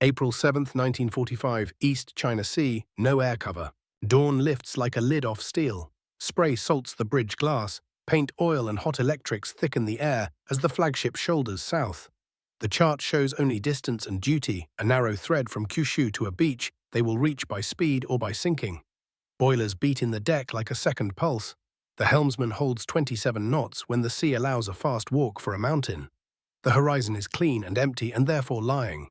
April 7, 1945, East China Sea, no air cover. Dawn lifts like a lid off steel. Spray salts the bridge glass. Paint oil and hot electrics thicken the air as the flagship shoulders south. The chart shows only distance and duty, a narrow thread from Kyushu to a beach they will reach by speed or by sinking. Boilers beat in the deck like a second pulse. The helmsman holds 27 knots when the sea allows a fast walk for a mountain. The horizon is clean and empty and therefore lying.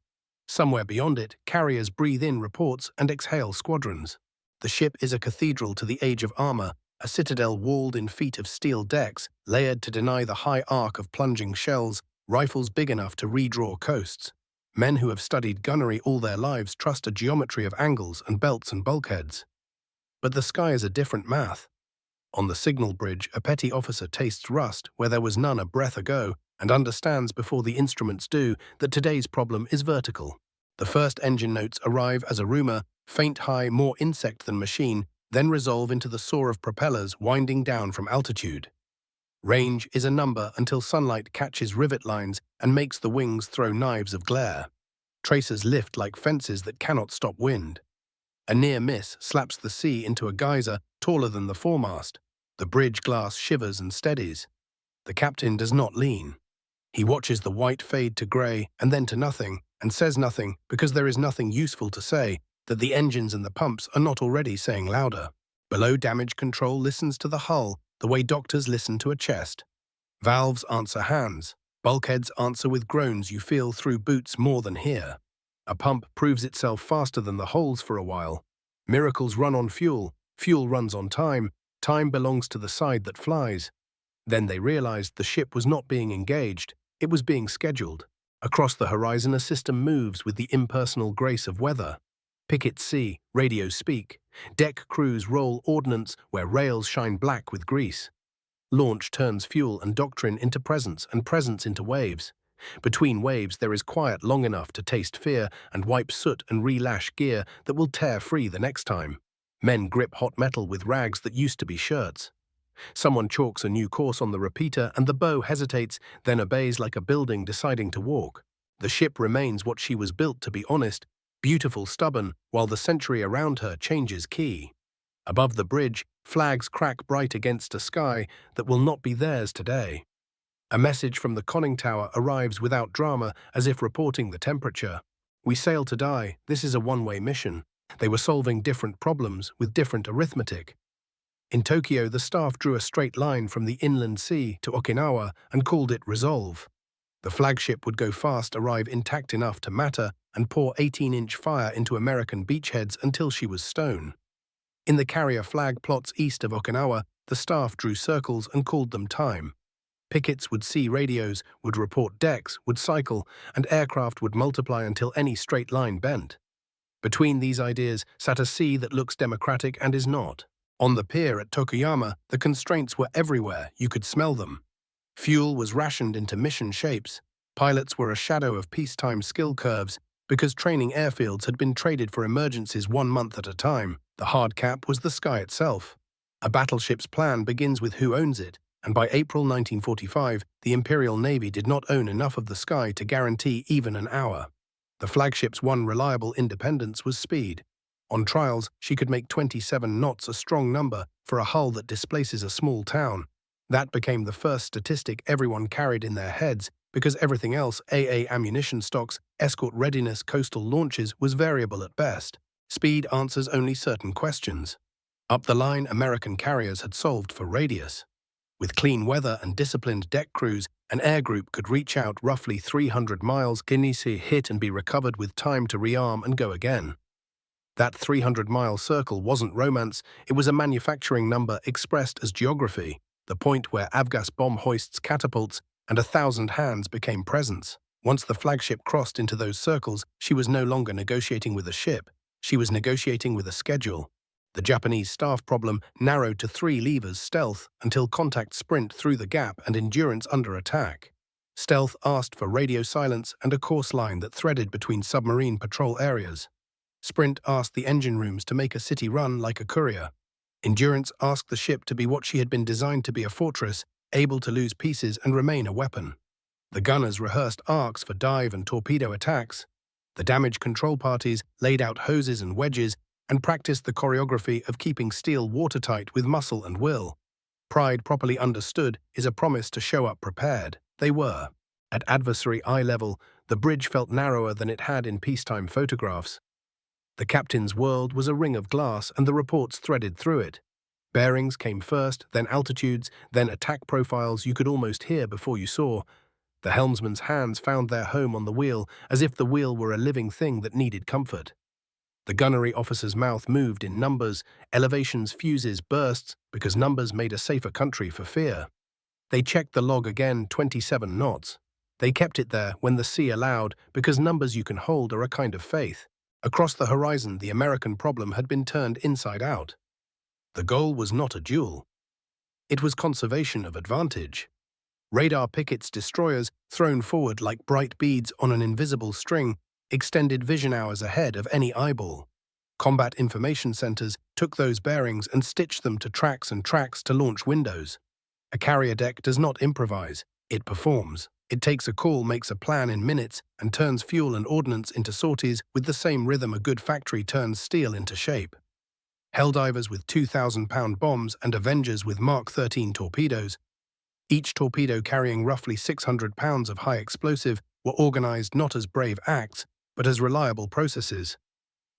Somewhere beyond it, carriers breathe in reports and exhale squadrons. The ship is a cathedral to the age of armor, a citadel walled in feet of steel decks, layered to deny the high arc of plunging shells, rifles big enough to redraw coasts. Men who have studied gunnery all their lives trust a geometry of angles and belts and bulkheads. But the sky is a different math. On the signal bridge, a petty officer tastes rust where there was none a breath ago and understands before the instruments do that today's problem is vertical. The first engine notes arrive as a rumor, faint high, more insect than machine, then resolve into the soar of propellers winding down from altitude. Range is a number until sunlight catches rivet lines and makes the wings throw knives of glare. Tracers lift like fences that cannot stop wind. A near miss slaps the sea into a geyser taller than the foremast. The bridge glass shivers and steadies. The captain does not lean. He watches the white fade to grey and then to nothing, and says nothing because there is nothing useful to say, that the engines and the pumps are not already saying louder. Below, damage control listens to the hull the way doctors listen to a chest. Valves answer hands. Bulkheads answer with groans you feel through boots more than hear. A pump proves itself faster than the holes for a while. Miracles run on fuel. Fuel runs on time. Time belongs to the side that flies. Then they realized the ship was not being engaged. It was being scheduled. Across the horizon, a system moves with the impersonal grace of weather. Pickets see, radios speak. Deck crews roll ordnance where rails shine black with grease. Launch turns fuel and doctrine into presence and presence into waves. Between waves there is quiet long enough to taste fear and wipe soot and relash gear that will tear free the next time. Men grip hot metal with rags that used to be shirts. Someone chalks a new course on the repeater and the bow hesitates, then obeys like a building deciding to walk. The ship remains what she was built to be, honest, beautiful, stubborn, while the century around her changes key. Above the bridge, flags crack bright against a sky that will not be theirs today. A message from the conning tower arrives without drama, as if reporting the temperature. We sail to die. This is a one-way mission. They were solving different problems with different arithmetic. In Tokyo, the staff drew a straight line from the inland sea to Okinawa and called it Resolve. The flagship would go fast, arrive intact enough to matter, and pour 18-inch fire into American beachheads until she was stone. In the carrier flag plots east of Okinawa, the staff drew circles and called them time. Pickets would see radios, would report decks, would cycle, and aircraft would multiply until any straight line bent. Between these ideas sat a sea that looks democratic and is not. On the pier at Tokuyama, the constraints were everywhere, you could smell them. Fuel was rationed into mission shapes. Pilots were a shadow of peacetime skill curves because training airfields had been traded for emergencies 1 month at a time. The hard cap was the sky itself. A battleship's plan begins with who owns it, and by April 1945, the Imperial Navy did not own enough of the sky to guarantee even an hour. The flagship's one reliable independence was speed. On trials, she could make 27 knots a strong number for a hull that displaces a small town. That became the first statistic everyone carried in their heads because everything else, AA ammunition stocks, escort readiness, coastal launches, was variable at best. Speed answers only certain questions. Up the line, American carriers had solved for radius. With clean weather and disciplined deck crews, an air group could reach out roughly 300 miles, Kinisi hit and be recovered with time to rearm and go again. That 300-mile circle wasn't romance, it was a manufacturing number expressed as geography, the point where Avgas bomb hoists catapults and 1,000 hands became presence. Once the flagship crossed into those circles, she was no longer negotiating with a ship, she was negotiating with a schedule. The Japanese staff problem narrowed to 3 levers: stealth, until contact, sprint through the gap, and endurance under attack. Stealth asked for radio silence and a course line that threaded between submarine patrol areas. Sprint asked the engine rooms to make a city run like a courier. Endurance asked the ship to be what she had been designed to be: a fortress, able to lose pieces and remain a weapon. The gunners rehearsed arcs for dive and torpedo attacks. The damage control parties laid out hoses and wedges and practiced the choreography of keeping steel watertight with muscle and will. Pride properly understood is a promise to show up prepared. They were. At adversary eye level, the bridge felt narrower than it had in peacetime photographs. The captain's world was a ring of glass and the reports threaded through it. Bearings came first, then altitudes, then attack profiles you could almost hear before you saw. The helmsman's hands found their home on the wheel, as if the wheel were a living thing that needed comfort. The gunnery officer's mouth moved in numbers, elevations, fuses, bursts, because numbers made a safer country for fear. They checked the log again, 27 knots. They kept it there when the sea allowed, because numbers you can hold are a kind of faith. Across the horizon, the American problem had been turned inside out. The goal was not a duel. It was conservation of advantage. Radar pickets destroyers, thrown forward like bright beads on an invisible string, extended vision hours ahead of any eyeball. Combat information centers took those bearings and stitched them to tracks and tracks to launch windows. A carrier deck does not improvise, it performs. It takes a call, makes a plan in minutes, and turns fuel and ordnance into sorties with the same rhythm a good factory turns steel into shape. Helldivers with 2,000-pound bombs and Avengers with Mark 13 torpedoes, each torpedo carrying roughly 600 pounds of high explosive, were organized not as brave acts, but as reliable processes.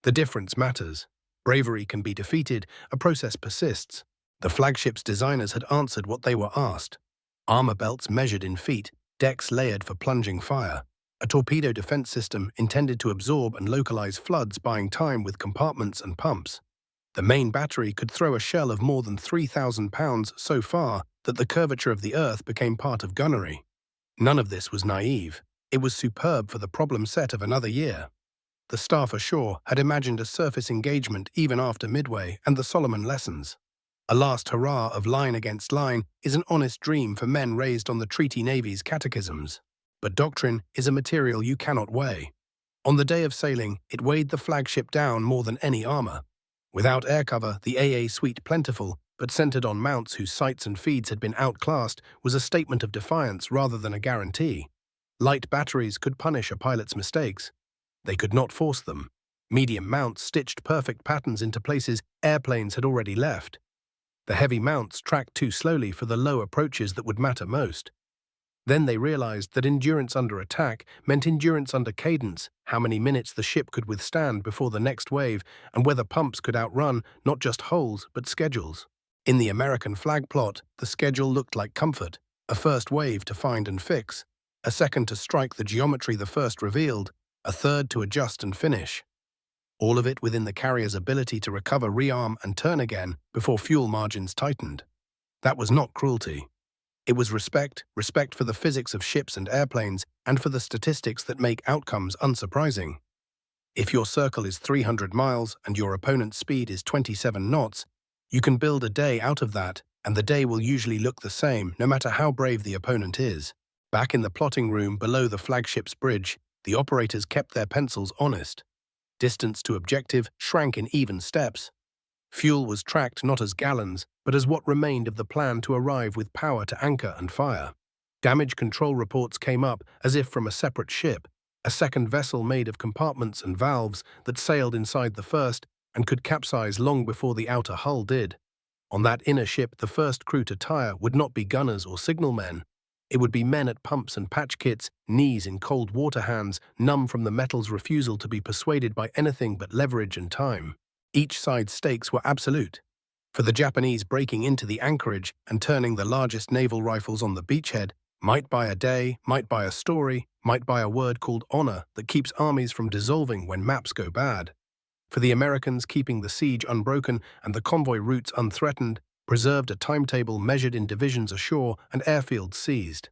The difference matters. Bravery can be defeated, a process persists. The flagship's designers had answered what they were asked. Armor belts measured in feet, decks layered for plunging fire. A torpedo defense system intended to absorb and localize floods, buying time with compartments and pumps. The main battery could throw a shell of more than 3,000 pounds so far that the curvature of the Earth became part of gunnery. None of this was naive. It was superb for the problem set of another year. The staff ashore had imagined a surface engagement even after Midway and the Solomon lessons. A last hurrah of line against line is an honest dream for men raised on the Treaty Navy's catechisms. But doctrine is a material you cannot weigh. On the day of sailing, it weighed the flagship down more than any armor. Without air cover, the AA suite plentiful, but centered on mounts whose sights and feeds had been outclassed, was a statement of defiance rather than a guarantee. Light batteries could punish a pilot's mistakes. They could not force them. Medium mounts stitched perfect patterns into places airplanes had already left. The heavy mounts tracked too slowly for the low approaches that would matter most. Then they realized that endurance under attack meant endurance under cadence, how many minutes the ship could withstand before the next wave, and whether pumps could outrun not just holes but schedules. In the American flag plot, the schedule looked like comfort: a first wave to find and fix, a second to strike the geometry the first revealed, a third to adjust and finish. All of it within the carrier's ability to recover, rearm, and turn again before fuel margins tightened. That was not cruelty. It was respect for the physics of ships and airplanes, and for the statistics that make outcomes unsurprising. If your circle is 300 miles and your opponent's speed is 27 knots, you can build a day out of that, and the day will usually look the same, no matter how brave the opponent is. Back in the plotting room below the flagship's bridge, the operators kept their pencils honest. Distance to objective shrank in even steps. Fuel was tracked not as gallons, but as what remained of the plan to arrive with power to anchor and fire. Damage control reports came up as if from a separate ship, a second vessel made of compartments and valves that sailed inside the first and could capsize long before the outer hull did. On that inner ship, the first crew to tire would not be gunners or signalmen. It would be men at pumps and patch kits, knees in cold water hands, numb from the metal's refusal to be persuaded by anything but leverage and time. Each side's stakes were absolute. For the Japanese, breaking into the anchorage and turning the largest naval rifles on the beachhead might buy a day, might buy a story, might buy a word called honor that keeps armies from dissolving when maps go bad. For the Americans, keeping the siege unbroken and the convoy routes unthreatened preserved a timetable measured in divisions ashore and airfields seized.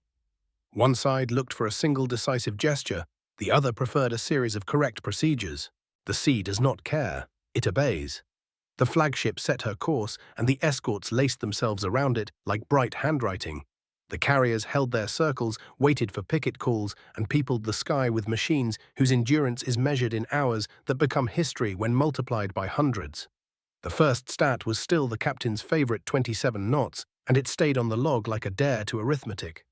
One side looked for a single decisive gesture, the other preferred a series of correct procedures. The sea does not care. It obeys. The flagship set her course, and the escorts laced themselves around it like bright handwriting. The carriers held their circles, waited for picket calls, and peopled the sky with machines whose endurance is measured in hours that become history when multiplied by hundreds. The first stat was still the captain's favorite 27 knots, and it stayed on the log like a dare to arithmetic.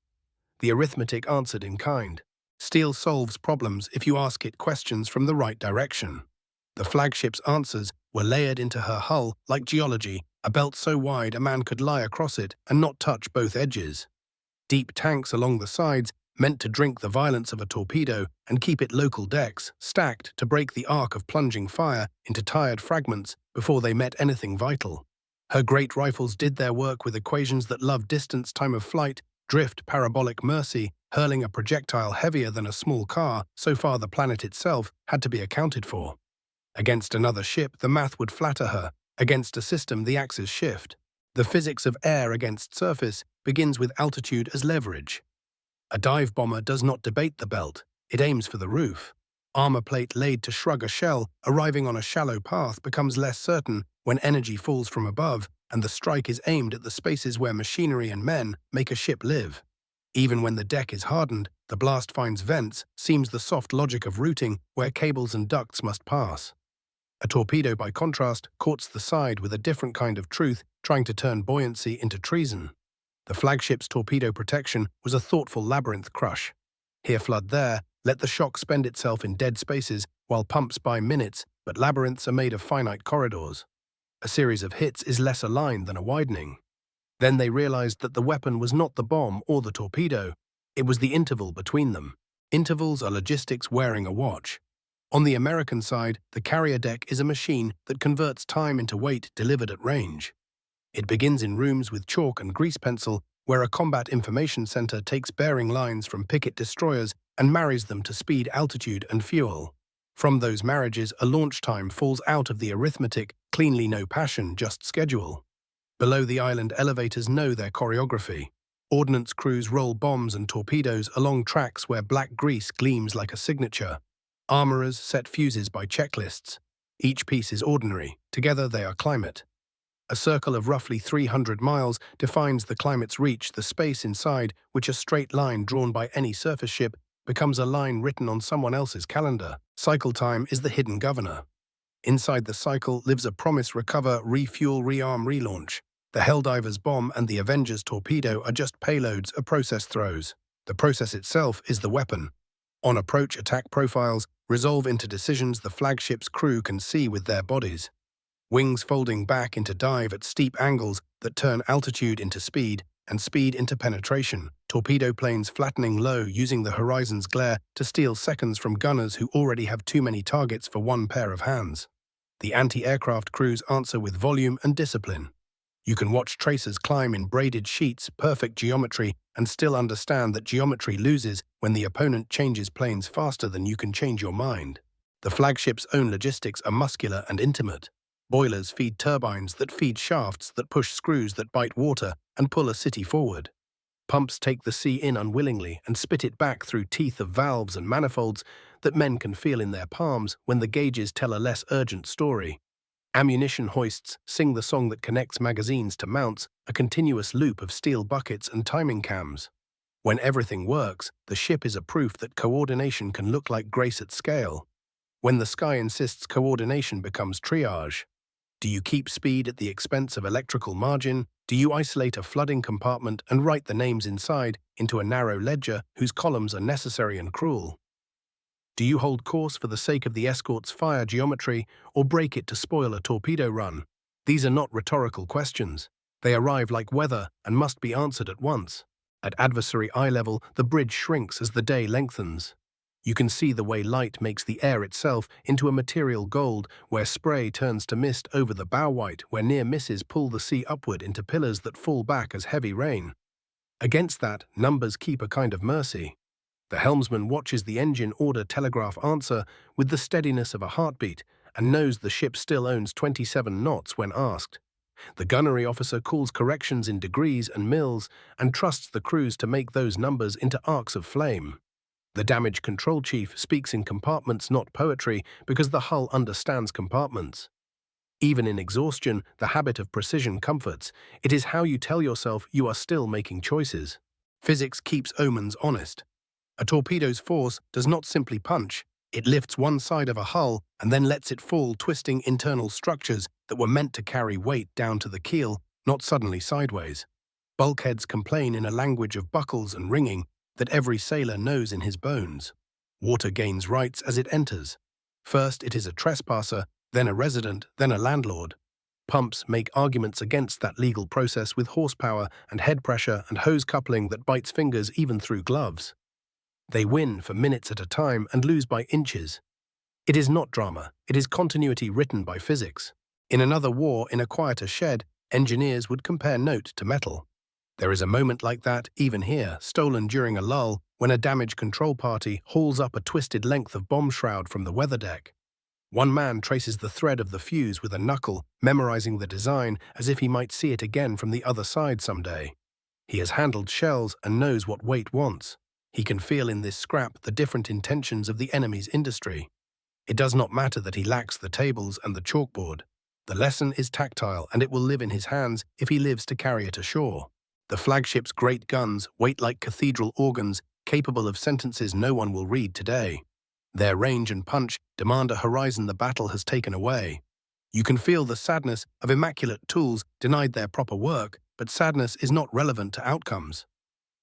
The arithmetic answered in kind. Steel solves problems if you ask it questions from the right direction. The flagship's answers were layered into her hull like geology, a belt so wide a man could lie across it and not touch both edges. Deep tanks along the sides meant to drink the violence of a torpedo and keep it local decks, stacked to break the arc of plunging fire into tired fragments before they met anything vital. Her great rifles did their work with equations that loved distance, time of flight, drift, parabolic mercy, hurling a projectile heavier than a small car so far the planet itself had to be accounted for. Against another ship, the math would flatter her. Against a system, the axes shift. The physics of air against surface begins with altitude as leverage. A dive bomber does not debate the belt, it aims for the roof. Armor plate laid to shrug a shell, arriving on a shallow path, becomes less certain when energy falls from above and the strike is aimed at the spaces where machinery and men make a ship live. Even when the deck is hardened, the blast finds vents, seems the soft logic of routing where cables and ducts must pass. A torpedo, by contrast, courts the side with a different kind of truth, trying to turn buoyancy into treason. The flagship's torpedo protection was a thoughtful labyrinth crush. Here flood there, let the shock spend itself in dead spaces, while pumps buy minutes, but labyrinths are made of finite corridors. A series of hits is less a line than a widening. Then they realized that the weapon was not the bomb or the torpedo, it was the interval between them. Intervals are logistics wearing a watch. On the American side, the carrier deck is a machine that converts time into weight delivered at range. It begins in rooms with chalk and grease pencil, where a combat information center takes bearing lines from picket destroyers and marries them to speed, altitude, and fuel. From those marriages, a launch time falls out of the arithmetic, cleanly no passion, just schedule. Below the island, elevators know their choreography. Ordnance crews roll bombs and torpedoes along tracks where black grease gleams like a signature. Armorers set fuses by checklists. Each piece is ordinary, together they are climate. A circle of roughly 300 miles defines the climate's reach, the space inside which a straight line drawn by any surface ship becomes a line written on someone else's calendar. Cycle time is the hidden governor. Inside the cycle lives a promise: recover, refuel, rearm, relaunch. The Helldiver's bomb and the Avenger's torpedo are just payloads a process throws. The process itself is the weapon. On approach, attack profiles resolve into decisions the flagship's crew can see with their bodies. Wings folding back into dive at steep angles that turn altitude into speed and speed into penetration. Torpedo planes flattening low using the horizon's glare to steal seconds from gunners who already have too many targets for one pair of hands. The anti-aircraft crews answer with volume and discipline. You can watch tracers climb in braided sheets, perfect geometry, and still understand that geometry loses when the opponent changes planes faster than you can change your mind. The flagship's own logistics are muscular and intimate. Boilers feed turbines that feed shafts that push screws that bite water and pull a city forward. Pumps take the sea in unwillingly and spit it back through teeth of valves and manifolds that men can feel in their palms when the gauges tell a less urgent story. Ammunition hoists sing the song that connects magazines to mounts, a continuous loop of steel buckets and timing cams. When everything works, the ship is a proof that coordination can look like grace at scale. When the sky insists, coordination becomes triage. Do you keep speed at the expense of electrical margin? Do you isolate a flooding compartment and write the names inside into a narrow ledger whose columns are necessary and cruel? Do you hold course for the sake of the escort's fire geometry or break it to spoil a torpedo run? These are not rhetorical questions. They arrive like weather and must be answered at once. At adversary eye level, the bridge shrinks as the day lengthens. You can see the way light makes the air itself into a material gold, where spray turns to mist over the bow white, where near misses pull the sea upward into pillars that fall back as heavy rain. Against that, numbers keep a kind of mercy. The helmsman watches the engine order telegraph answer with the steadiness of a heartbeat and knows the ship still owns 27 knots when asked. The gunnery officer calls corrections in degrees and mils and trusts the crews to make those numbers into arcs of flame. The damage control chief speaks in compartments, not poetry, because the hull understands compartments. Even in exhaustion, the habit of precision comforts. It is how you tell yourself you are still making choices. Physics keeps omens honest. A torpedo's force does not simply punch. It lifts one side of a hull and then lets it fall, twisting internal structures that were meant to carry weight down to the keel, not suddenly sideways. Bulkheads complain in a language of buckles and ringing. that every sailor knows in his bones. Water gains rights as it enters. First it is a trespasser, then a resident, then a landlord. Pumps make arguments against that legal process with horsepower and head pressure and hose coupling that bites fingers even through gloves. They win for minutes at a time and lose by inches. It is not drama, it is continuity written by physics. In another war, in a quieter shed, engineers would compare note to metal. There is a moment like that, even here, stolen during a lull, when a damaged control party hauls up a twisted length of bomb shroud from the weather deck. One man traces the thread of the fuse with a knuckle, memorizing the design as if he might see it again from the other side someday. He has handled shells and knows what weight wants. He can feel in this scrap the different intentions of the enemy's industry. It does not matter that he lacks the tables and the chalkboard. The lesson is tactile, and it will live in his hands if he lives to carry it ashore. The flagship's great guns wait like cathedral organs, capable of sentences no one will read today. Their range and punch demand a horizon the battle has taken away. You can feel the sadness of immaculate tools denied their proper work, but sadness is not relevant to outcomes.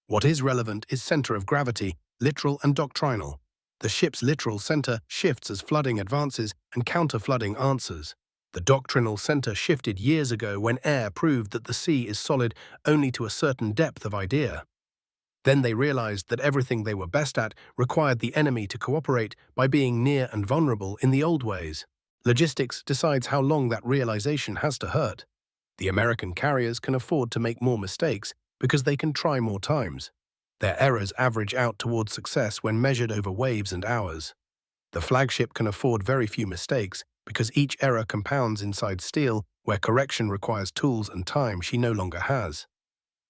What is relevant is center of gravity, literal and doctrinal. The ship's literal center shifts as flooding advances and counter-flooding answers. The doctrinal center shifted years ago when air proved that the sea is solid only to a certain depth of idea. Then they realized that everything they were best at required the enemy to cooperate by being near and vulnerable in the old ways. Logistics decides how long that realization has to hurt. The American carriers can afford to make more mistakes because they can try more times. Their errors average out towards success when measured over waves and hours. The flagship can afford very few mistakes because each error compounds inside steel where correction requires tools and time she no longer has.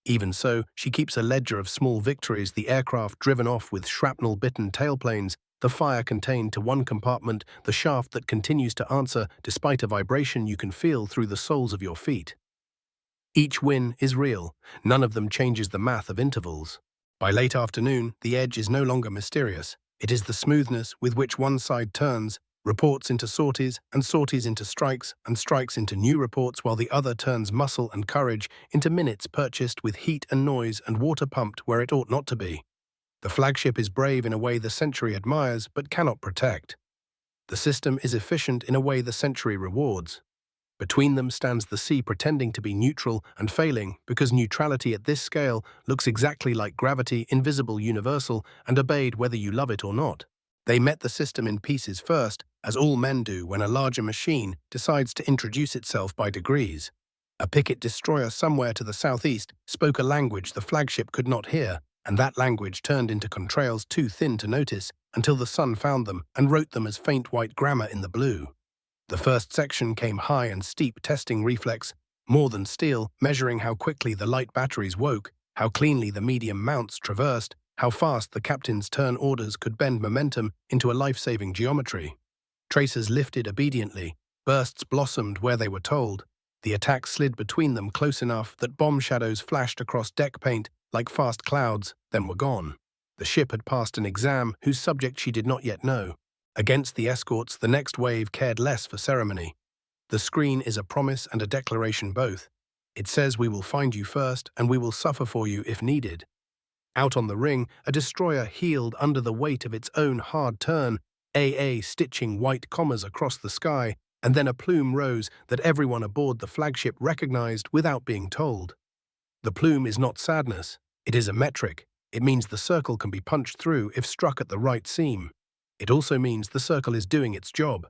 Even so, she keeps a ledger of small victories, the aircraft driven off with shrapnel-bitten tailplanes, the fire contained to one compartment, the shaft that continues to answer despite a vibration you can feel through the soles of your feet. Each win is real. None of them changes the math of intervals. By late afternoon, the edge is no longer mysterious. It is the smoothness with which one side turns, reports into sorties, and sorties into strikes, and strikes into new reports, while the other turns muscle and courage into minutes purchased with heat and noise and water pumped where it ought not to be. The flagship is brave in a way the century admires but cannot protect. The system is efficient in a way the century rewards. Between them stands the sea pretending to be neutral and failing because neutrality at this scale looks exactly like gravity, invisible, universal, and obeyed whether you love it or not. They met the system in pieces first, as all men do when a larger machine decides to introduce itself by degrees. A picket destroyer somewhere to the southeast spoke a language the flagship could not hear, and that language turned into contrails too thin to notice until the sun found them and wrote them as faint white grammar in the blue. The first section came high and steep, testing reflex, more than steel, measuring how quickly the light batteries woke, how cleanly the medium mounts traversed, how fast the captain's turn orders could bend momentum into a life-saving geometry. Tracers lifted obediently, bursts blossomed where they were told. The attack slid between them close enough that bomb shadows flashed across deck paint like fast clouds, then were gone. The ship had passed an exam whose subject she did not yet know. Against the escorts, the next wave cared less for ceremony. The screen is a promise and a declaration both. It says we will find you first and we will suffer for you if needed. Out on the ring, a destroyer heeled under the weight of its own hard turn, AA stitching white commas across the sky, and then a plume rose that everyone aboard the flagship recognized without being told. The plume is not sadness. It is a metric. It means the circle can be punched through if struck at the right seam. It also means the circle is doing its job.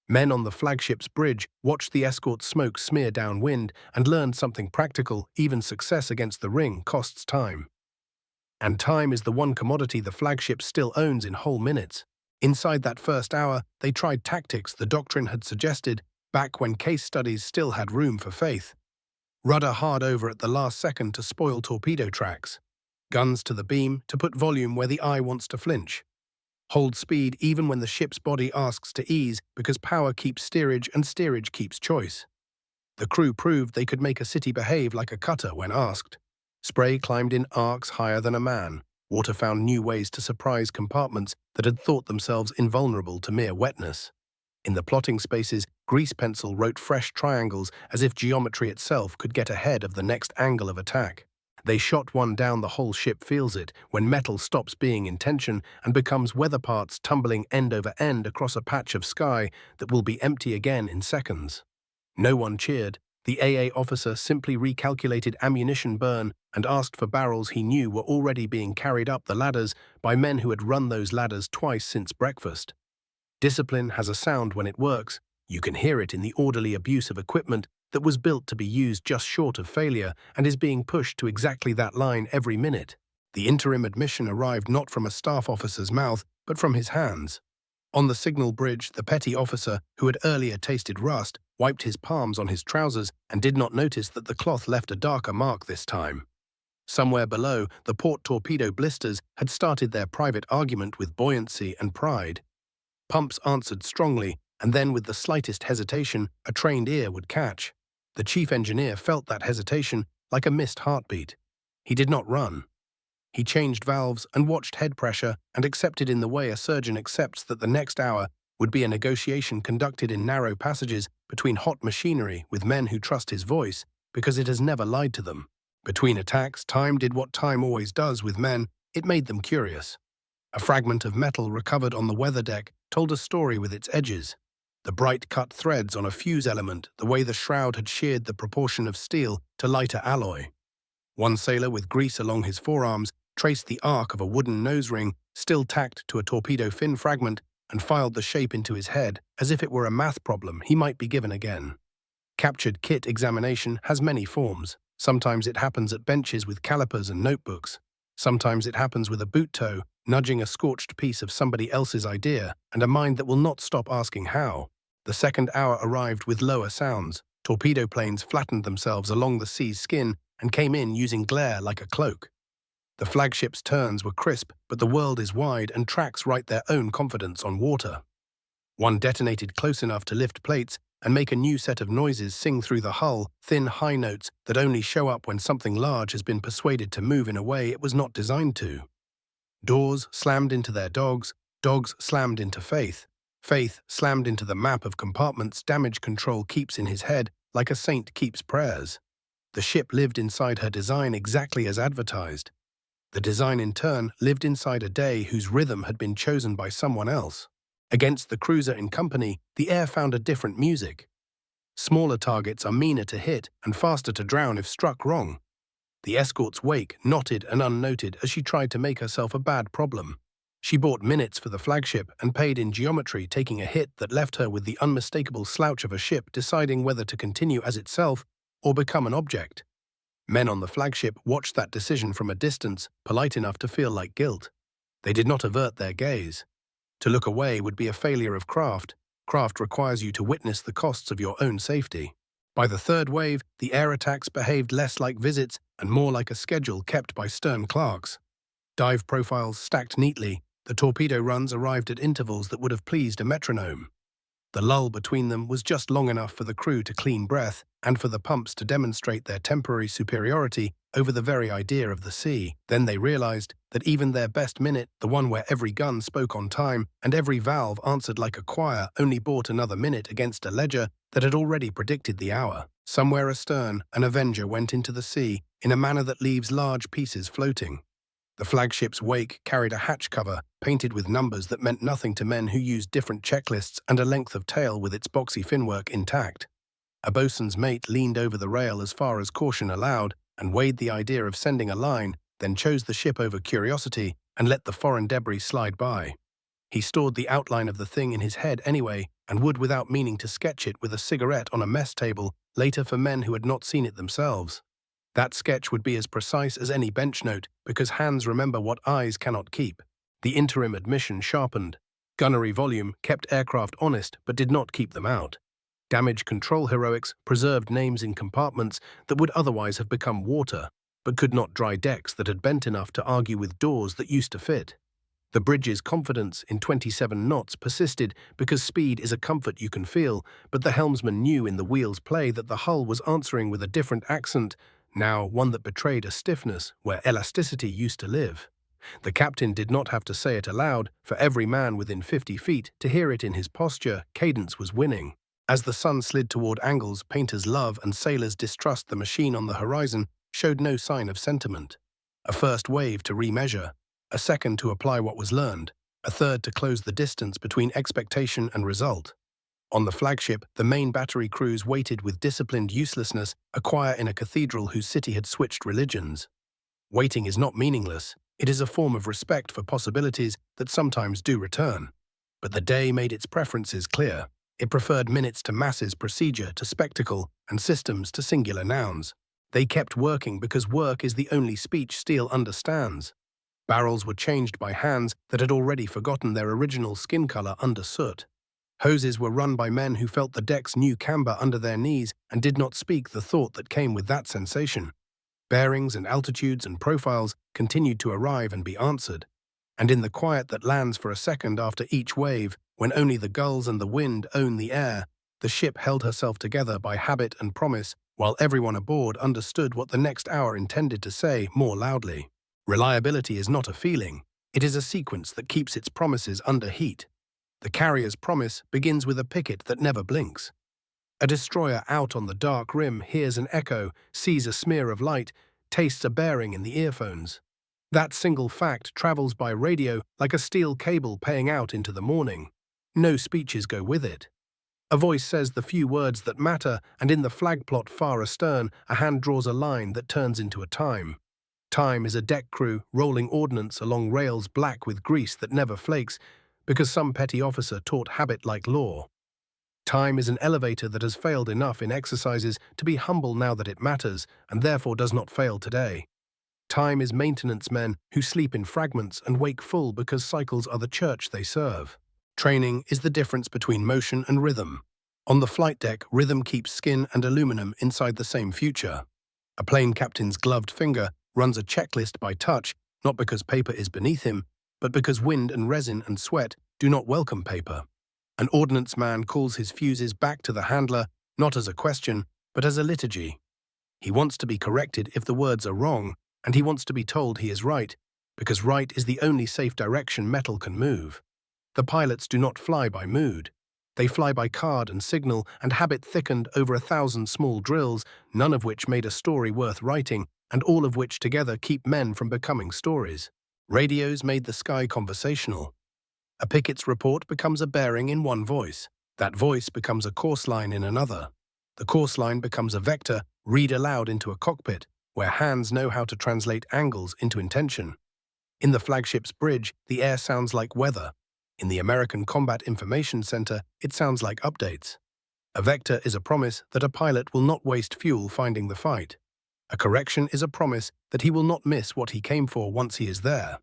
Men on the flagship's bridge watched the escort smoke smear downwind and learned something practical. Even success against the ring costs time. And time is the one commodity the flagship still owns in whole minutes. Inside that first hour, they tried tactics the doctrine had suggested, back when case studies still had room for faith. Rudder hard over at the last second to spoil torpedo tracks. Guns to the beam to put volume where the eye wants to flinch. Hold speed even when the ship's body asks to ease because power keeps steerage and steerage keeps choice. The crew proved they could make a city behave like a cutter when asked. Spray climbed in arcs higher than a man. Water found new ways to surprise compartments that had thought themselves invulnerable to mere wetness. In the plotting spaces, grease pencil wrote fresh triangles as if geometry itself could get ahead of the next angle of attack. They shot one down, the whole ship feels it when metal stops being in tension and becomes weather parts tumbling end over end across a patch of sky that will be empty again in seconds. No one cheered. The AA officer simply recalculated ammunition burn and asked for barrels he knew were already being carried up the ladders by men who had run those ladders twice since breakfast. Discipline has a sound when it works. You can hear it in the orderly abuse of equipment that was built to be used just short of failure and is being pushed to exactly that line every minute. The interim admission arrived not from a staff officer's mouth, but from his hands. On the signal bridge, the petty officer, who had earlier tasted rust, wiped his palms on his trousers and did not notice that the cloth left a darker mark this time. Somewhere below, the port torpedo blisters had started their private argument with buoyancy and pride. Pumps answered strongly, and then with the slightest hesitation, a trained ear would catch. The chief engineer felt that hesitation like a missed heartbeat. He did not run. He changed valves and watched head pressure and accepted in the way a surgeon accepts that the next hour would be a negotiation conducted in narrow passages between hot machinery with men who trust his voice because it has never lied to them. Between attacks, time did what time always does with men. It made them curious. A fragment of metal recovered on the weather deck told a story with its edges. The bright cut threads on a fuse element, the way the shroud had sheared the proportion of steel to lighter alloy. One sailor with grease along his forearms traced the arc of a wooden nose ring still tacked to a torpedo fin fragment and filed the shape into his head as if it were a math problem he might be given again. Captured kit examination has many forms. Sometimes it happens at benches with calipers and notebooks. Sometimes it happens with a boot toe, nudging a scorched piece of somebody else's idea and a mind that will not stop asking how. The second hour arrived with lower sounds. Torpedo planes flattened themselves along the sea's skin and came in using glare like a cloak. The flagship's turns were crisp, but the world is wide and tracks write their own confidence on water. One detonated close enough to lift plates and make a new set of noises sing through the hull, thin high notes that only show up when something large has been persuaded to move in a way it was not designed to. Doors slammed into their dogs, dogs slammed into faith, faith slammed into the map of compartments damage control keeps in his head like a saint keeps prayers. The ship lived inside her design exactly as advertised. The design in turn lived inside a day whose rhythm had been chosen by someone else. Against the cruiser in company, the air found a different music. Smaller targets are meaner to hit and faster to drown if struck wrong. The escort's wake knotted and unnoted as she tried to make herself a bad problem. She bought minutes for the flagship and paid in geometry, taking a hit that left her with the unmistakable slouch of a ship deciding whether to continue as itself or become an object. Men on the flagship watched that decision from a distance, polite enough to feel like guilt. They did not avert their gaze. To look away would be a failure of craft. Craft requires you to witness the costs of your own safety. By the third wave, the air attacks behaved less like visits and more like a schedule kept by stern clerks. Dive profiles stacked neatly, the torpedo runs arrived at intervals that would have pleased a metronome. The lull between them was just long enough for the crew to clean breath and for the pumps to demonstrate their temporary superiority over the very idea of the sea. Then they realized that even their best minute, the one where every gun spoke on time and every valve answered like a choir, only bought another minute against a ledger that had already predicted the hour. Somewhere astern, an Avenger went into the sea in a manner that leaves large pieces floating. The flagship's wake carried a hatch cover painted with numbers that meant nothing to men who used different checklists and a length of tail with its boxy finwork intact. A bosun's mate leaned over the rail as far as caution allowed and weighed the idea of sending a line, then chose the ship over curiosity and let the foreign debris slide by. He stored the outline of the thing in his head anyway and would without meaning to sketch it with a cigarette on a mess table later for men who had not seen it themselves. That sketch would be as precise as any bench note because hands remember what eyes cannot keep. The interim admission sharpened. Gunnery volume kept aircraft honest but did not keep them out. Damage control heroics preserved names in compartments that would otherwise have become water, but could not dry decks that had bent enough to argue with doors that used to fit. The bridge's confidence in 27 knots persisted because speed is a comfort you can feel, but the helmsman knew in the wheel's play that the hull was answering with a different accent, now one that betrayed a stiffness where elasticity used to live. The captain did not have to say it aloud. For every man within 50 feet to hear it in his posture, cadence was winning. As the sun slid toward angles painters love and sailors distrust the machine on the horizon, showed no sign of sentiment. A first wave to remeasure, a second to apply what was learned, a third to close the distance between expectation and result. On the flagship, the main battery crews waited with disciplined uselessness a choir in a cathedral whose city had switched religions. Waiting is not meaningless. It is a form of respect for possibilities that sometimes do return. But the day made its preferences clear. It preferred minutes to masses, procedure to spectacle, and systems to singular nouns. They kept working because work is the only speech steel understands. Barrels were changed by hands that had already forgotten their original skin color under soot. Hoses were run by men who felt the deck's new camber under their knees and did not speak the thought that came with that sensation. Bearings and altitudes and profiles continued to arrive and be answered. And in the quiet that lands for a second after each wave, when only the gulls and the wind own the air, the ship held herself together by habit and promise, while everyone aboard understood what the next hour intended to say more loudly. Reliability is not a feeling. It is a sequence that keeps its promises under heat. The carrier's promise begins with a picket that never blinks. A destroyer out on the dark rim hears an echo, sees a smear of light, tastes a bearing in the earphones. That single fact travels by radio like a steel cable paying out into the morning. No speeches go with it. A voice says the few words that matter, and in the flag plot far astern, a hand draws a line that turns into a time. Time is a deck crew rolling ordnance along rails black with grease that never flakes, because some petty officer taught habit like law. Time is an elevator that has failed enough in exercises to be humble now that it matters, and therefore does not fail today. Time is maintenance men who sleep in fragments and wake full because cycles are the church they serve. Training is the difference between motion and rhythm. On the flight deck, rhythm keeps skin and aluminum inside the same future. A plane captain's gloved finger runs a checklist by touch, not because paper is beneath him, but because wind and resin and sweat do not welcome paper. An ordnance man calls his fuses back to the handler, not as a question, but as a liturgy. He wants to be corrected if the words are wrong, and he wants to be told he is right, because right is the only safe direction metal can move. The pilots do not fly by mood. They fly by card and signal, and habit thickened over 1,000 small drills, none of which made a story worth writing, and all of which together keep men from becoming stories. Radios made the sky conversational. A picket's report becomes a bearing in one voice. That voice becomes a course line in another. The course line becomes a vector read aloud into a cockpit, where hands know how to translate angles into intention. In the flagship's bridge, the air sounds like weather. In the American Combat Information Center, it sounds like updates. A vector is a promise that a pilot will not waste fuel finding the fight. A correction is a promise that he will not miss what he came for once he is there.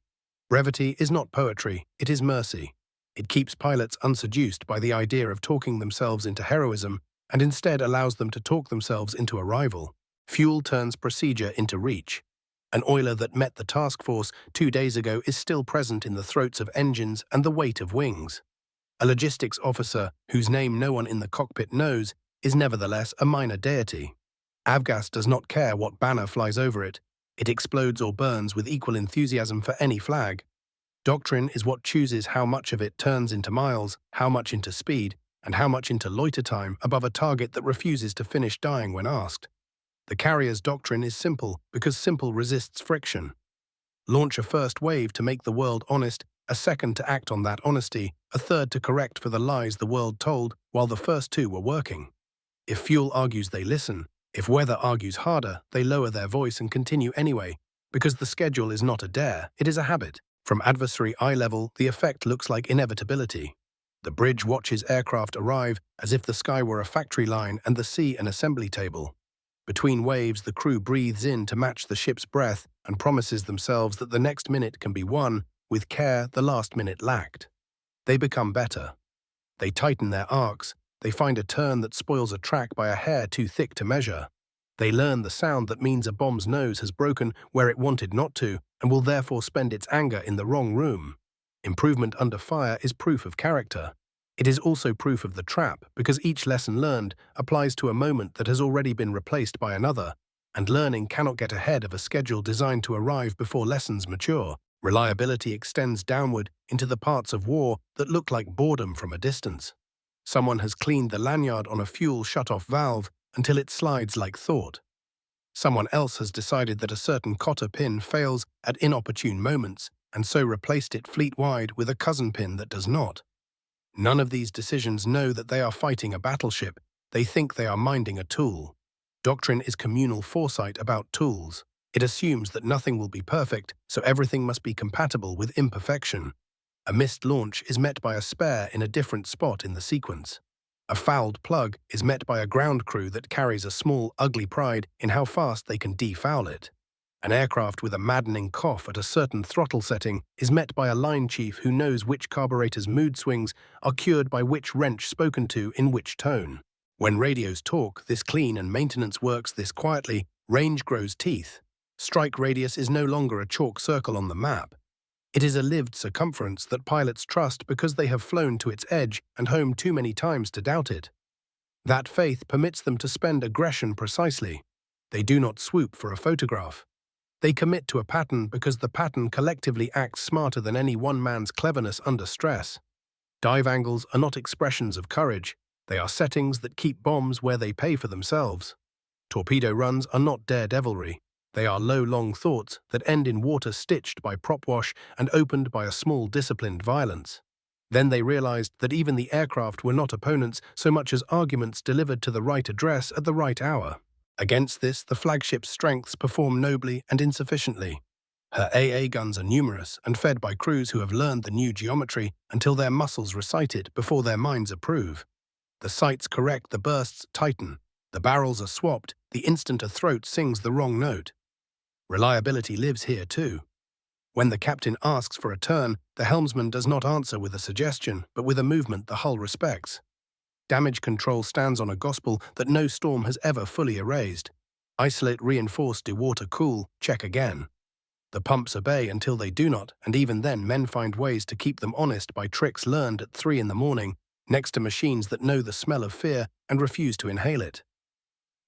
Brevity is not poetry, it is mercy. It keeps pilots unseduced by the idea of talking themselves into heroism and instead allows them to talk themselves into arrival. Fuel turns procedure into reach. An oiler that met the task force 2 days ago is still present in the throats of engines and the weight of wings. A logistics officer, whose name no one in the cockpit knows, is nevertheless a minor deity. Avgas does not care what banner flies over it. It explodes or burns with equal enthusiasm for any flag. Doctrine is what chooses how much of it turns into miles, how much into speed, and how much into loiter time above a target that refuses to finish dying when asked. The carrier's doctrine is simple because simple resists friction. Launch a first wave to make the world honest, a second to act on that honesty, a third to correct for the lies the world told while the first two were working. If fuel argues, they listen. If weather argues harder, they lower their voice and continue anyway, because the schedule is not a dare, it is a habit. From adversary eye level, the effect looks like inevitability. The bridge watches aircraft arrive as if the sky were a factory line and the sea an assembly table. Between waves, the crew breathes in to match the ship's breath and promises themselves that the next minute can be won, with care the last minute lacked. They become better. They tighten their arcs. They find a turn that spoils a track by a hair too thick to measure. They learn the sound that means a bomb's nose has broken where it wanted not to and will therefore spend its anger in the wrong room. Improvement under fire is proof of character. It is also proof of the trap because each lesson learned applies to a moment that has already been replaced by another, and learning cannot get ahead of a schedule designed to arrive before lessons mature. Reliability extends downward into the parts of war that look like boredom from a distance. Someone has cleaned the lanyard on a fuel shut-off valve until it slides like thought. Someone else has decided that a certain cotter pin fails at inopportune moments and so replaced it fleet-wide with a cousin pin that does not. None of these decisions know that they are fighting a battleship. They think they are minding a tool. Doctrine is communal foresight about tools. It assumes that nothing will be perfect, so everything must be compatible with imperfection. A missed launch is met by a spare in a different spot in the sequence. A fouled plug is met by a ground crew that carries a small, ugly pride in how fast they can defoul it. An aircraft with a maddening cough at a certain throttle setting is met by a line chief who knows which carburetor's mood swings are cured by which wrench spoken to in which tone. When radios talk this clean and maintenance works this quietly, range grows teeth. Strike radius is no longer a chalk circle on the map. It is a lived circumference that pilots trust because they have flown to its edge and home too many times to doubt it. That faith permits them to spend aggression precisely. They do not swoop for a photograph. They commit to a pattern because the pattern collectively acts smarter than any one man's cleverness under stress. Dive angles are not expressions of courage. They are settings that keep bombs where they pay for themselves. Torpedo runs are not daredevilry. They are low, long thoughts that end in water stitched by prop wash and opened by a small, disciplined violence. Then they realized that even the aircraft were not opponents so much as arguments delivered to the right address at the right hour. Against this, the flagship's strengths perform nobly and insufficiently. Her AA guns are numerous and fed by crews who have learned the new geometry until their muscles recite it before their minds approve. The sights correct, the bursts tighten. The barrels are swapped the instant a throat sings the wrong note. Reliability lives here too. When the captain asks for a turn, the helmsman does not answer with a suggestion, but with a movement the hull respects. Damage control stands on a gospel that no storm has ever fully erased. Isolate, reinforce, dewater, cool, check again. The pumps obey until they do not, and even then men find ways to keep them honest by tricks learned at 3 in the morning, next to machines that know the smell of fear and refuse to inhale it.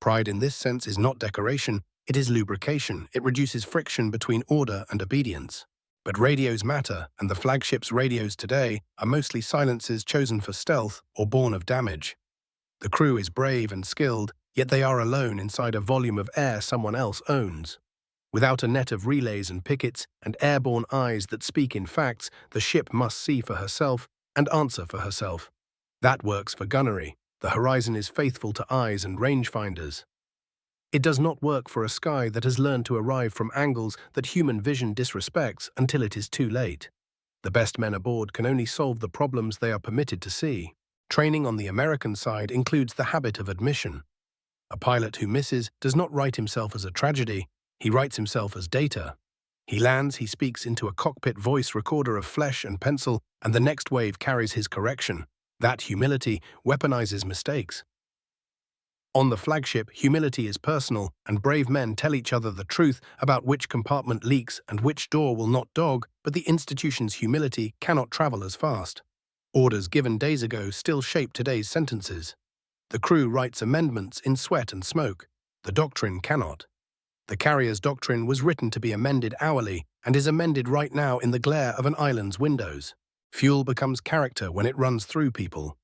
Pride in this sense is not decoration, it is lubrication. It reduces friction between order and obedience. But radios matter, and the flagship's radios today are mostly silences chosen for stealth or born of damage. The crew is brave and skilled, yet they are alone inside a volume of air someone else owns. Without a net of relays and pickets and airborne eyes that speak in facts, the ship must see for herself and answer for herself. That works for gunnery. The horizon is faithful to eyes and rangefinders. It does not work for a sky that has learned to arrive from angles that human vision disrespects until it is too late. The best men aboard can only solve the problems they are permitted to see. Training on the American side includes the habit of admission. A pilot who misses does not write himself as a tragedy, he writes himself as data. He lands, he speaks into a cockpit voice recorder of flesh and pencil, and the next wave carries his correction. That humility weaponizes mistakes. On the flagship, humility is personal, and brave men tell each other the truth about which compartment leaks and which door will not dog, but the institution's humility cannot travel as fast. Orders given days ago still shape today's sentences. The crew writes amendments in sweat and smoke. The doctrine cannot. The carrier's doctrine was written to be amended hourly and is amended right now in the glare of an island's windows. Fuel becomes character when it runs through people.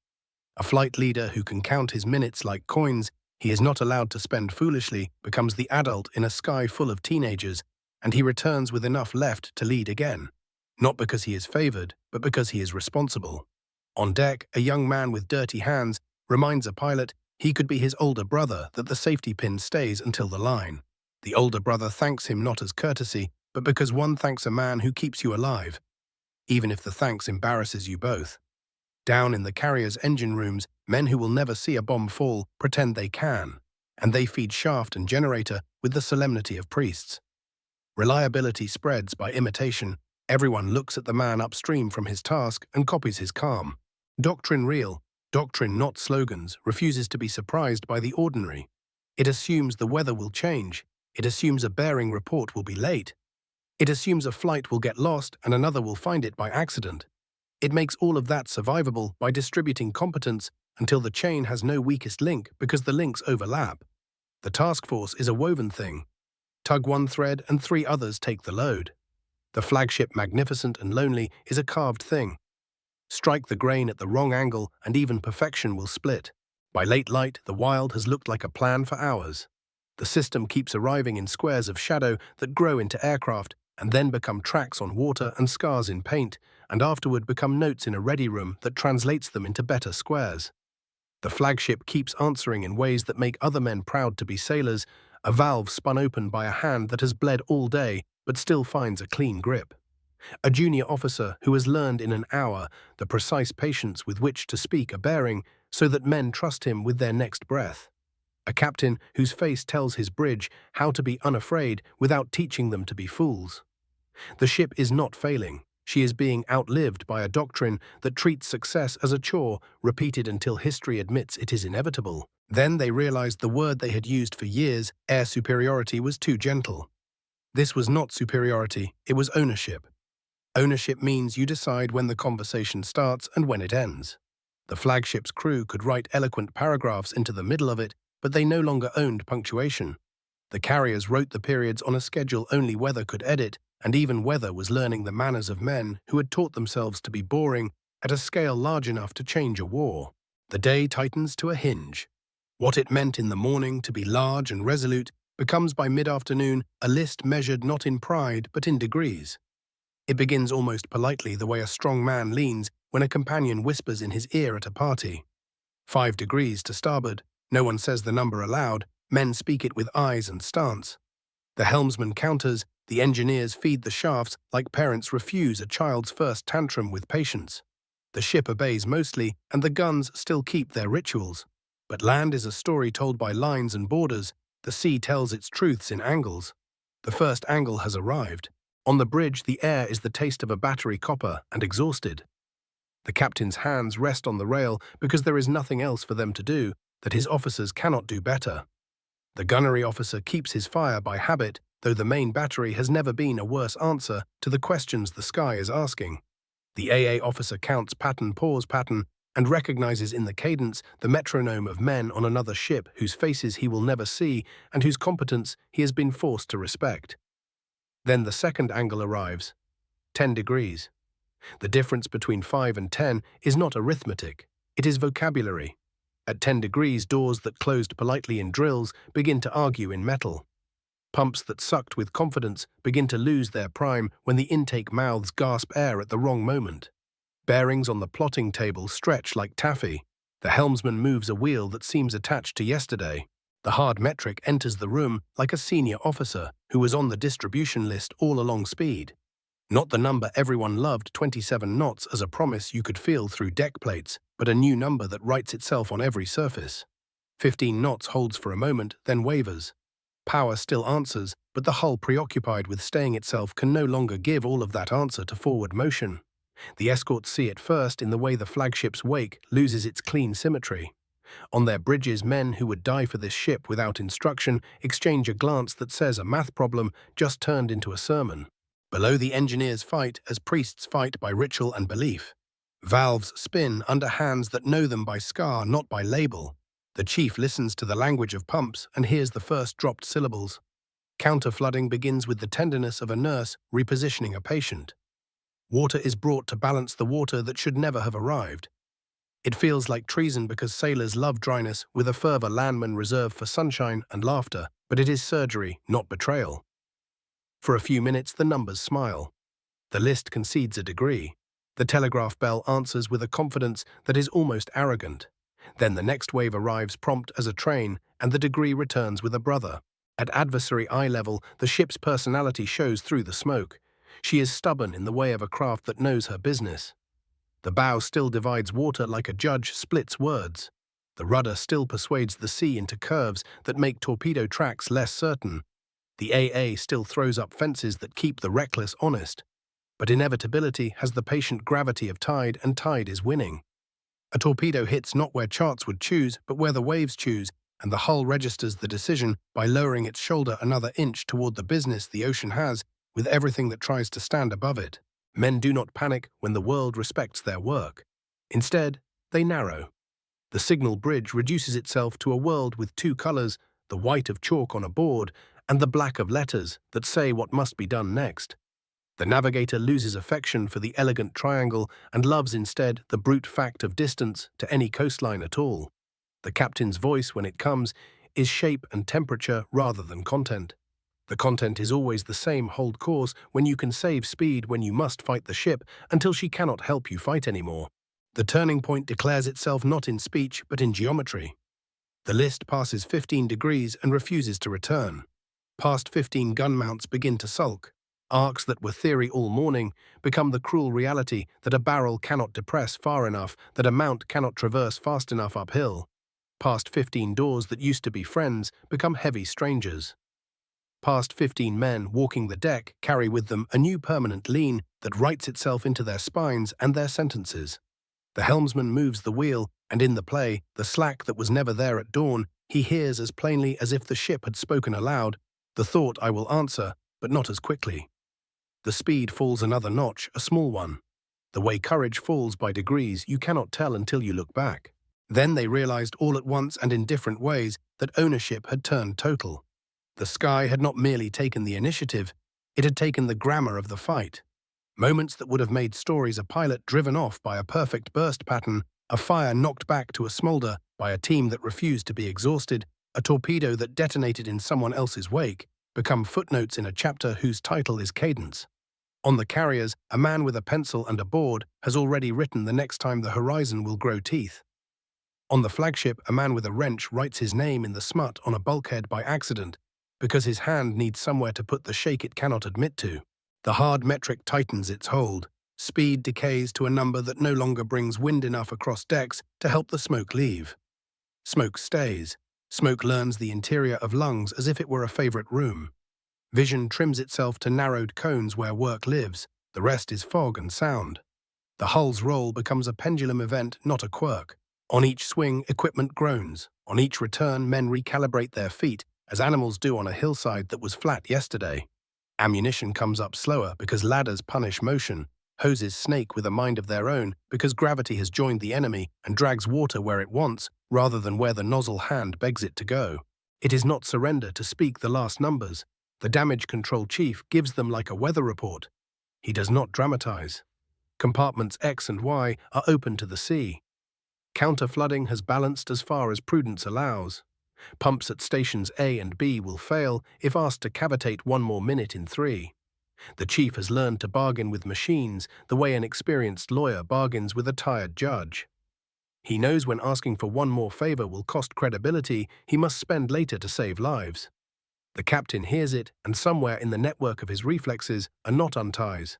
A flight leader who can count his minutes like coins he is not allowed to spend foolishly becomes the adult in a sky full of teenagers, and he returns with enough left to lead again. Not because he is favored, but because he is responsible. On deck, a young man with dirty hands reminds a pilot he could be his older brother that the safety pin stays until the line. The older brother thanks him not as courtesy, but because one thanks a man who keeps you alive, even if the thanks embarrasses you both. Down in the carrier's engine rooms, men who will never see a bomb fall pretend they can, and they feed shaft and generator with the solemnity of priests. Reliability spreads by imitation. Everyone looks at the man upstream from his task and copies his calm. Doctrine real, doctrine not slogans, refuses to be surprised by the ordinary. It assumes the weather will change. It assumes a bearing report will be late. It assumes a flight will get lost and another will find it by accident. It makes all of that survivable by distributing competence until the chain has no weakest link because the links overlap. The task force is a woven thing. Tug one thread and 3 others take the load. The flagship, magnificent and lonely, is a carved thing. Strike the grain at the wrong angle and even perfection will split. By late light, the wild has looked like a plan for hours. The system keeps arriving in squares of shadow that grow into aircraft and then become tracks on water and scars in paint, and afterward become notes in a ready room that translates them into better squares. The flagship keeps answering in ways that make other men proud to be sailors, a valve spun open by a hand that has bled all day but still finds a clean grip. A junior officer who has learned in an hour the precise patience with which to speak a bearing so that men trust him with their next breath. A captain whose face tells his bridge how to be unafraid without teaching them to be fools. The ship is not failing. She is being outlived by a doctrine that treats success as a chore, repeated until history admits it is inevitable. Then they realized the word they had used for years, air superiority, was too gentle. This was not superiority, it was ownership. Ownership means you decide when the conversation starts and when it ends. The flagship's crew could write eloquent paragraphs into the middle of it, but they no longer owned punctuation. The carriers wrote the periods on a schedule only weather could edit, and even weather was learning the manners of men who had taught themselves to be boring at a scale large enough to change a war. The day tightens to a hinge. What it meant in the morning to be large and resolute becomes by mid-afternoon a list measured not in pride but in degrees. It begins almost politely, the way a strong man leans when a companion whispers in his ear at a party. 5 degrees to starboard. No one says the number aloud. Men speak it with eyes and stance. The helmsman counters, the engineers feed the shafts like parents refuse a child's first tantrum with patience. The ship obeys mostly, and the guns still keep their rituals. But land is a story told by lines and borders. The sea tells its truths in angles. The first angle has arrived. On the bridge, the air is the taste of a battery copper and exhausted. The captain's hands rest on the rail because there is nothing else for them to do, that his officers cannot do better. The gunnery officer keeps his fire by habit, though the main battery has never been a worse answer to the questions the sky is asking. The AA officer counts pattern, pause pattern, and recognizes in the cadence the metronome of men on another ship whose faces he will never see and whose competence he has been forced to respect. Then the second angle arrives. 10 degrees. The difference between 5 and 10 is not arithmetic, it is vocabulary. At 10 degrees, doors that closed politely in drills begin to argue in metal. Pumps that sucked with confidence begin to lose their prime when the intake mouths gasp air at the wrong moment. Bearings on the plotting table stretch like taffy. The helmsman moves a wheel that seems attached to yesterday. The hard metric enters the room like a senior officer who was on the distribution list all along speed. Not the number everyone loved, 27 knots, as a promise you could feel through deck plates, but a new number that writes itself on every surface. 15 knots holds for a moment, then wavers. Power still answers, but the hull, preoccupied with staying itself, can no longer give all of that answer to forward motion. The escorts see it first in the way the flagship's wake loses its clean symmetry. On their bridges, men who would die for this ship without instruction exchange a glance that says a math problem just turned into a sermon. Below, the engineers fight as priests fight by ritual and belief. Valves spin under hands that know them by scar, not by label. The chief listens to the language of pumps and hears the first dropped syllables. Counter-flooding begins with the tenderness of a nurse repositioning a patient. Water is brought to balance the water that should never have arrived. It feels like treason because sailors love dryness with a fervor landmen reserve for sunshine and laughter, but it is surgery, not betrayal. For a few minutes, the numbers smile. The list concedes a degree. The telegraph bell answers with a confidence that is almost arrogant. Then the next wave arrives prompt as a train, and the degree returns with a brother. At adversary eye level, the ship's personality shows through the smoke. She is stubborn in the way of a craft that knows her business. The bow still divides water like a judge splits words. The rudder still persuades the sea into curves that make torpedo tracks less certain. The AA still throws up fences that keep the reckless honest. But inevitability has the patient gravity of tide, and tide is winning. A torpedo hits not where charts would choose, but where the waves choose, and the hull registers the decision by lowering its shoulder another inch toward the business the ocean has with everything that tries to stand above it. Men do not panic when the world respects their work. Instead, they narrow. The signal bridge reduces itself to a world with 2 colors, the white of chalk on a board and the black of letters that say what must be done next. The navigator loses affection for the elegant triangle and loves instead the brute fact of distance to any coastline at all. The captain's voice, when it comes, is shape and temperature rather than content. The content is always the same: hold course when you can save speed, when you must fight the ship until she cannot help you fight anymore. The turning point declares itself not in speech but in geometry. The list passes 15 degrees and refuses to return. Past 15 gun mounts begin to sulk. Arcs that were theory all morning become the cruel reality that a barrel cannot depress far enough, that a mount cannot traverse fast enough uphill. Past 15 doors that used to be friends become heavy strangers. Past 15 men walking the deck carry with them a new permanent lean that writes itself into their spines and their sentences. The helmsman moves the wheel, and in the play, the slack that was never there at dawn, he hears as plainly as if the ship had spoken aloud, the thought, "I will answer, but not as quickly." The speed falls another notch, a small one. The way courage falls by degrees you cannot tell until you look back. Then they realized all at once and in different ways that ownership had turned total. The sky had not merely taken the initiative, it had taken the grammar of the fight. Moments that would have made stories: a pilot driven off by a perfect burst pattern, a fire knocked back to a smolder by a team that refused to be exhausted, a torpedo that detonated in someone else's wake, become footnotes in a chapter whose title is Cadence. On the carriers, a man with a pencil and a board has already written the next time the horizon will grow teeth. On the flagship, a man with a wrench writes his name in the smut on a bulkhead by accident, because his hand needs somewhere to put the shake it cannot admit to. The hard metric tightens its hold. Speed decays to a number that no longer brings wind enough across decks to help the smoke leave. Smoke stays. Smoke learns the interior of lungs as if it were a favorite room. Vision trims itself to narrowed cones where work lives. The rest is fog and sound. The hull's roll becomes a pendulum event, not a quirk. On each swing, equipment groans. On each return, men recalibrate their feet, as animals do on a hillside that was flat yesterday. Ammunition comes up slower because ladders punish motion. Hoses snake with a mind of their own because gravity has joined the enemy and drags water where it wants rather than where the nozzle hand begs it to go. It is not surrender to speak the last numbers. The damage control chief gives them like a weather report. He does not dramatize. Compartments X and Y are open to the sea. Counter-flooding has balanced as far as prudence allows. Pumps at stations A and B will fail if asked to cavitate one more minute in 3. The chief has learned to bargain with machines the way an experienced lawyer bargains with a tired judge. He knows when asking for one more favor will cost credibility he must spend later to save lives. The captain hears it, and somewhere in the network of his reflexes a knot unties.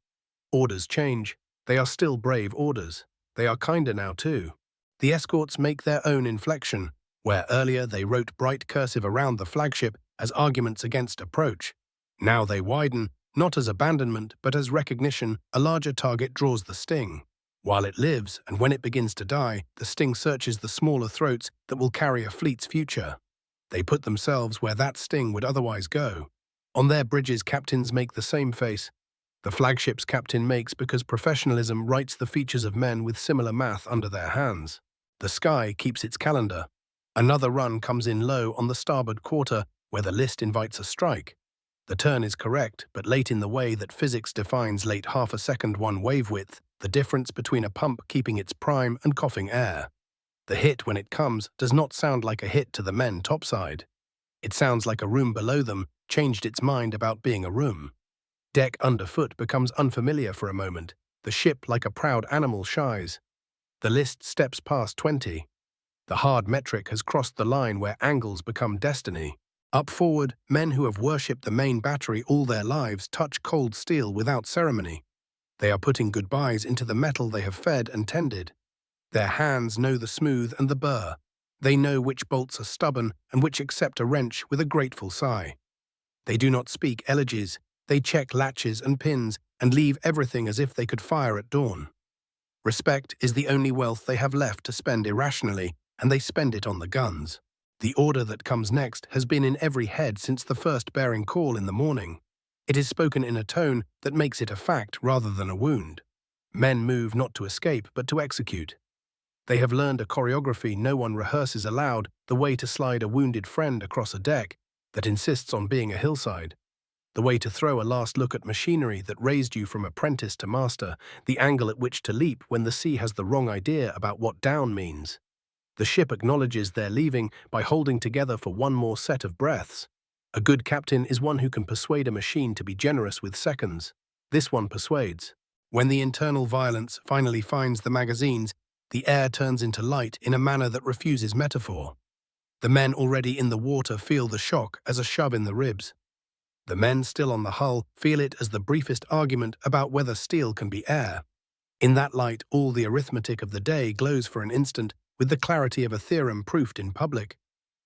Orders change. They are still brave orders. They are kinder now too. The escorts make their own inflection. Where earlier they wrote bright cursive around the flagship as arguments against approach, now they widen, not as abandonment but as recognition. A larger target draws the sting. While it lives, and when it begins to die, the sting searches the smaller throats that will carry a fleet's future. They put themselves where that sting would otherwise go. On their bridges, captains make the same face. The flagship's captain makes because professionalism writes the features of men with similar math under their hands. The sky keeps its calendar. Another run comes in low on the starboard quarter, where the list invites a strike. The turn is correct, but late in the way that physics defines late half a second one wave width, the difference between a pump keeping its prime and coughing air. The hit, when it comes, does not sound like a hit to the men topside. It sounds like a room below them changed its mind about being a room. Deck underfoot becomes unfamiliar for a moment. The ship, like a proud animal, shies. The list steps past 20. The hard metric has crossed the line where angles become destiny. Up forward, men who have worshipped the main battery all their lives touch cold steel without ceremony. They are putting goodbyes into the metal they have fed and tended. Their hands know the smooth and the burr. They know which bolts are stubborn and which accept a wrench with a grateful sigh. They do not speak elegies. They check latches and pins and leave everything as if they could fire at dawn. Respect is the only wealth they have left to spend irrationally, and they spend it on the guns. The order that comes next has been in every head since the first bearing call in the morning. It is spoken in a tone that makes it a fact rather than a wound. Men move not to escape, but to execute. They have learned a choreography no one rehearses aloud, the way to slide a wounded friend across a deck that insists on being a hillside. The way to throw a last look at machinery that raised you from apprentice to master, the angle at which to leap when the sea has the wrong idea about what down means. The ship acknowledges they're leaving by holding together for one more set of breaths. A good captain is one who can persuade a machine to be generous with seconds. This one persuades. When the internal violence finally finds the magazines, the air turns into light in a manner that refuses metaphor. The men already in the water feel the shock as a shove in the ribs. The men still on the hull feel it as the briefest argument about whether steel can be air. In that light, all the arithmetic of the day glows for an instant with the clarity of a theorem proofed in public.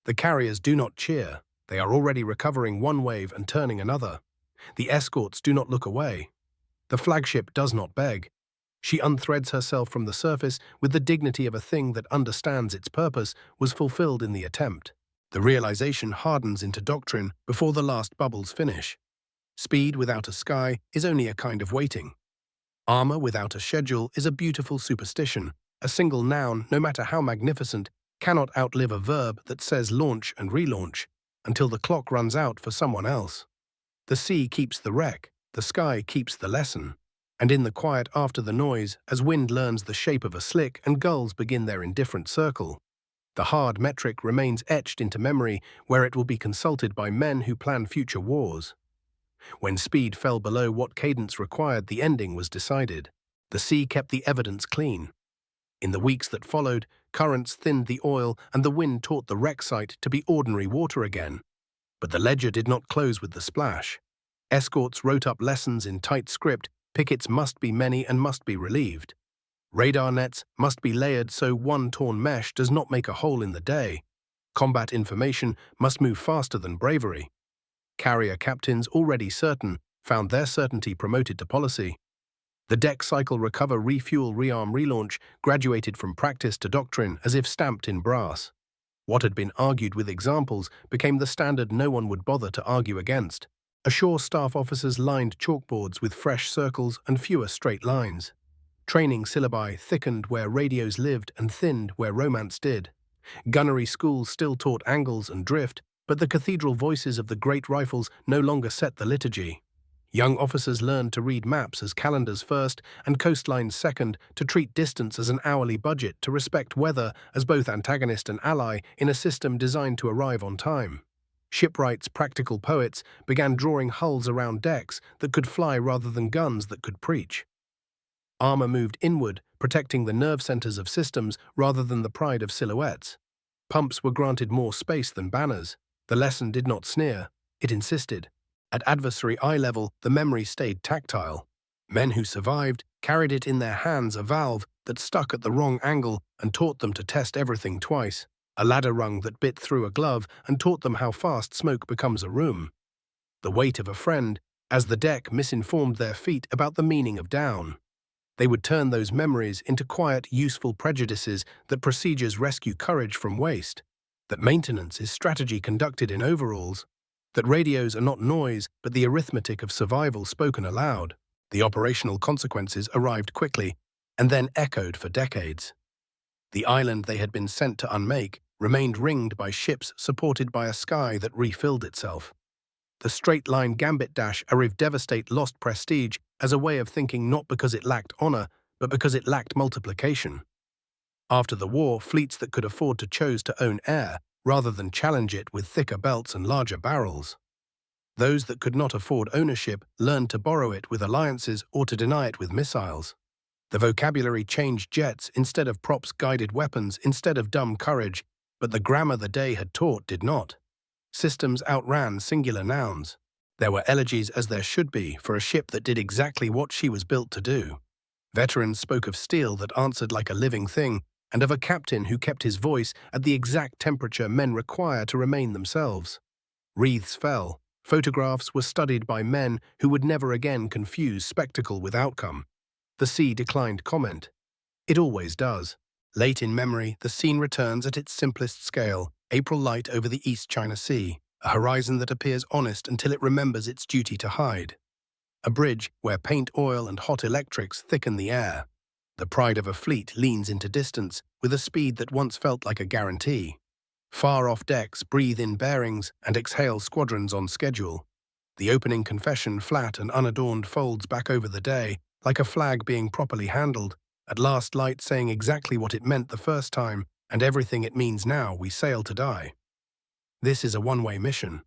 The carriers do not cheer. They are already recovering one wave and turning another. The escorts do not look away. The flagship does not beg. She unthreads herself from the surface with the dignity of a thing that understands its purpose was fulfilled in the attempt. The realization hardens into doctrine before the last bubbles finish. Speed without a sky is only a kind of waiting. Armor without a schedule is a beautiful superstition. A single noun, no matter how magnificent, cannot outlive a verb that says launch and relaunch until the clock runs out for someone else. The sea keeps the wreck, the sky keeps the lesson. And in the quiet after the noise, as wind learns the shape of a slick and gulls begin their indifferent circle, the hard metric remains etched into memory where it will be consulted by men who plan future wars. When speed fell below what cadence required, the ending was decided. The sea kept the evidence clean. In the weeks that followed, currents thinned the oil and the wind taught the wreck site to be ordinary water again. But the ledger did not close with the splash. Escorts wrote up lessons in tight script. Pickets must be many and must be relieved. Radar nets must be layered so one torn mesh does not make a hole in the day. Combat information must move faster than bravery. Carrier captains, already certain, found their certainty promoted to policy. The deck cycle recover, refuel, rearm, relaunch graduated from practice to doctrine as if stamped in brass. What had been argued with examples became the standard no one would bother to argue against. Ashore staff officers lined chalkboards with fresh circles and fewer straight lines. Training syllabi thickened where radios lived and thinned where romance did. Gunnery schools still taught angles and drift, but the cathedral voices of the great rifles no longer set the liturgy. Young officers learned to read maps as calendars first and coastlines second, to treat distance as an hourly budget, to respect weather as both antagonist and ally in a system designed to arrive on time. Shipwrights, practical poets, began drawing hulls around decks that could fly rather than guns that could preach. Armor moved inward, protecting the nerve centers of systems rather than the pride of silhouettes. Pumps were granted more space than banners. The lesson did not sneer, it insisted. At adversary eye level, the memory stayed tactile. Men who survived carried it in their hands, a valve that stuck at the wrong angle and taught them to test everything twice, a ladder rung that bit through a glove and taught them how fast smoke becomes a room. The weight of a friend, as the deck misinformed their feet about the meaning of down. They would turn those memories into quiet, useful prejudices that procedures rescue courage from waste, that maintenance is strategy conducted in overalls, that radios are not noise but the arithmetic of survival spoken aloud. The operational consequences arrived quickly and then echoed for decades. The island they had been sent to unmake remained ringed by ships supported by a sky that refilled itself. The straight-line gambit dash arrived devastate lost prestige as a way of thinking, not because it lacked honor, but because it lacked multiplication. After the war, fleets that could afford to chose to own air rather than challenge it with thicker belts and larger barrels. Those that could not afford ownership learned to borrow it with alliances or to deny it with missiles. The vocabulary changed: jets instead of props, guided weapons instead of dumb courage, but the grammar the day had taught did not. Systems outran singular nouns. There were elegies, as there should be, for a ship that did exactly what she was built to do. Veterans spoke of steel that answered like a living thing, and of a captain who kept his voice at the exact temperature men require to remain themselves. Wreaths fell. Photographs were studied by men who would never again confuse spectacle with outcome. The sea declined comment. It always does. Late in memory, the scene returns at its simplest scale: April light over the East China Sea, a horizon that appears honest until it remembers its duty to hide. A bridge where paint oil and hot electrics thicken the air. The pride of a fleet leans into distance with a speed that once felt like a guarantee. Far-off decks breathe in bearings and exhale squadrons on schedule. The opening confession, flat and unadorned, folds back over the day, like a flag being properly handled, at last light saying exactly what it meant the first time and everything it means now we sail to die. This is a one-way mission.